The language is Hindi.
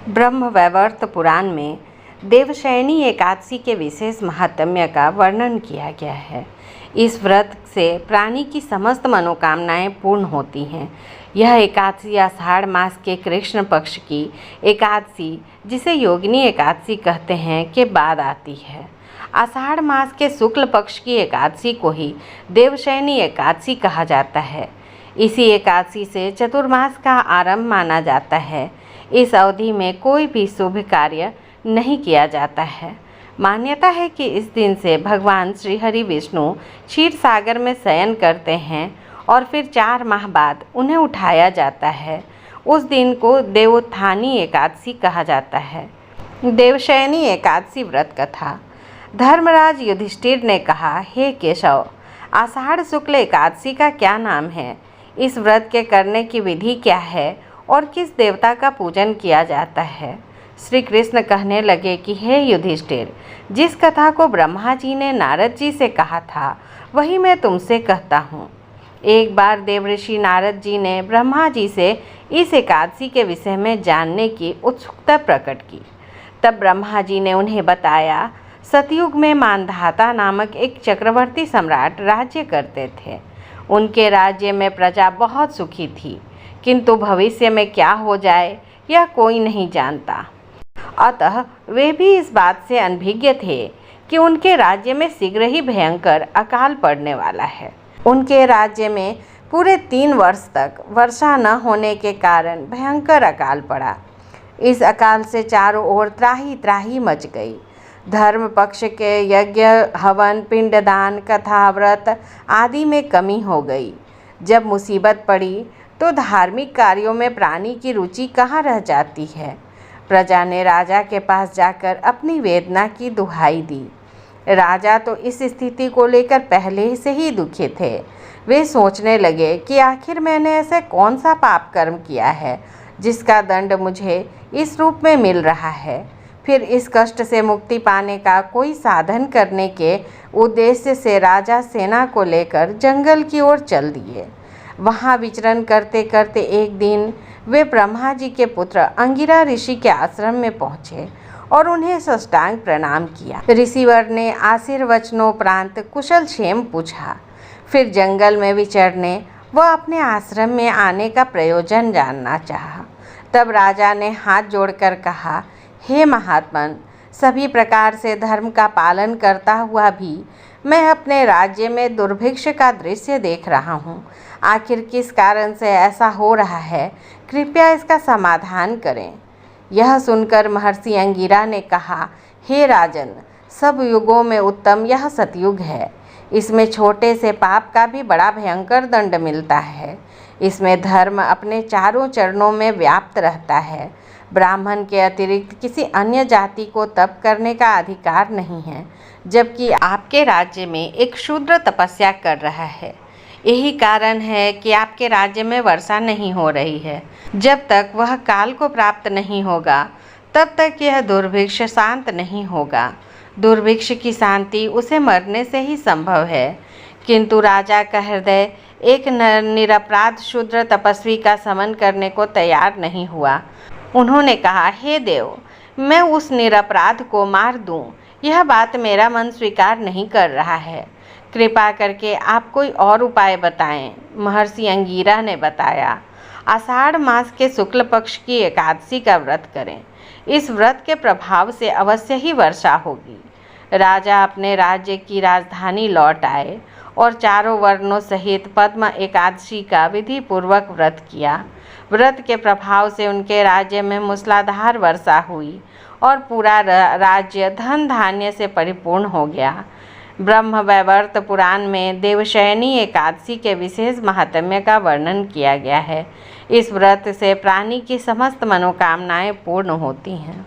ब्रह्म वैवर्त पुराण में देवशयनी एकादशी के विशेष महात्म्य का वर्णन किया गया है। इस व्रत से प्राणी की समस्त मनोकामनाएं पूर्ण होती हैं। यह एकादशी आषाढ़ मास के कृष्ण पक्ष की एकादशी, जिसे योगिनी एकादशी कहते हैं, के बाद आती है। आषाढ़ मास के शुक्ल पक्ष की एकादशी को ही देवशयनी एकादशी कहा जाता है। इसी एकादशी से चतुर्मास का आरंभ माना जाता है। इस अवधि में कोई भी शुभ कार्य नहीं किया जाता है। मान्यता है कि इस दिन से भगवान श्री हरि विष्णु क्षीर सागर में शयन करते हैं और फिर 4 माह बाद उन्हें उठाया जाता है। उस दिन को देवोत्थानी एकादशी कहा जाता है। देवशयनी एकादशी व्रत कथा। धर्मराज युधिष्ठिर ने कहा, हे केशव, आषाढ़ शुक्ल एकादशी का क्या नाम है? इस व्रत के करने की विधि क्या है और किस देवता का पूजन किया जाता है? श्री कृष्ण कहने लगे कि हे युधिष्ठिर, जिस कथा को ब्रह्मा जी ने नारद जी से कहा था वही मैं तुमसे कहता हूँ। एक बार देवऋषि नारद जी ने ब्रह्मा जी से इस एकादशी के विषय में जानने की उत्सुकता प्रकट की। तब ब्रह्मा जी ने उन्हें बताया, सतयुग में मानधाता नामक एक चक्रवर्ती सम्राट राज्य करते थे। उनके राज्य में प्रजा बहुत सुखी थी, किंतु भविष्य में क्या हो जाए यह कोई नहीं जानता। अतः वे भी इस बात से अनभिज्ञ थे कि उनके राज्य में शीघ्र ही भयंकर अकाल पड़ने वाला है। उनके राज्य में पूरे 3 वर्ष तक वर्षा न होने के कारण भयंकर अकाल पड़ा। इस अकाल से चारों ओर त्राही त्राही मच गई। धर्म पक्ष के यज्ञ, हवन, पिंडदान, कथा, व्रत आदि में कमी हो गई। जब मुसीबत पड़ी तो धार्मिक कार्यों में प्राणी की रुचि कहाँ रह जाती है। प्रजा ने राजा के पास जाकर अपनी वेदना की दुहाई दी। राजा तो इस स्थिति को लेकर पहले से ही दुखी थे। वे सोचने लगे कि आखिर मैंने ऐसे कौन सा पाप कर्म किया है जिसका दंड मुझे इस रूप में मिल रहा है। फिर इस कष्ट से मुक्ति पाने का कोई साधन करने के उद्देश्य से राजा सेना को लेकर जंगल की ओर चल दिए। वहाँ विचरण करते करते एक दिन वे ब्रह्मा जी के पुत्र अंगिरा ऋषि के आश्रम में पहुँचे और उन्हें साष्टांग प्रणाम किया। ऋषिवर ने आशीर्वचनोपरांत कुशल क्षेम पूछा। फिर जंगल में विचरने व अपने आश्रम में आने का प्रयोजन जानना चाहा। तब राजा ने हाथ जोड़कर कहा, हे महात्मन, सभी प्रकार से धर्म का पालन करता हुआ भी मैं अपने राज्य में दुर्भिक्ष का दृश्य देख रहा हूँ। आखिर किस कारण से ऐसा हो रहा है? कृपया इसका समाधान करें। यह सुनकर महर्षि अंगिरा ने कहा, हे राजन, सब युगों में उत्तम यह सतयुग है। इसमें छोटे से पाप का भी बड़ा भयंकर दंड मिलता है। इसमें धर्म अपने चारों चरणों में व्याप्त रहता है। ब्राह्मण के अतिरिक्त किसी अन्य जाति को तप करने का अधिकार नहीं है, जबकि आपके राज्य में एक शूद्र तपस्या कर रहा है। यही कारण है कि आपके राज्य में वर्षा नहीं हो रही है। जब तक वह काल को प्राप्त नहीं होगा तब तक यह दुर्भिक्ष शांत नहीं होगा। दुर्भिक्ष की शांति उसे मरने से ही संभव है। किंतु राजा का हृदय एक निरपराध शूद्र तपस्वी का समन करने को तैयार नहीं हुआ। उन्होंने कहा, हे देव, मैं उस निरपराध को मार दूं, यह बात मेरा मन स्वीकार नहीं कर रहा है। कृपा करके आप कोई और उपाय बताएं। महर्षि अंगिरा ने बताया, आषाढ़ मास के शुक्ल पक्ष की एकादशी का व्रत करें। इस व्रत के प्रभाव से अवश्य ही वर्षा होगी। राजा अपने राज्य की राजधानी लौट आए और चारों वर्णों सहित पद्म एकादशी का विधि पूर्वक व्रत किया। व्रत के प्रभाव से उनके राज्य में मूसलाधार वर्षा हुई और पूरा राज्य धन धान्य से परिपूर्ण हो गया। ब्रह्म वैवर्त पुराण में देवशयनी एकादशी के विशेष महात्म्य का वर्णन किया गया है। इस व्रत से प्राणी की समस्त मनोकामनाएं पूर्ण होती हैं।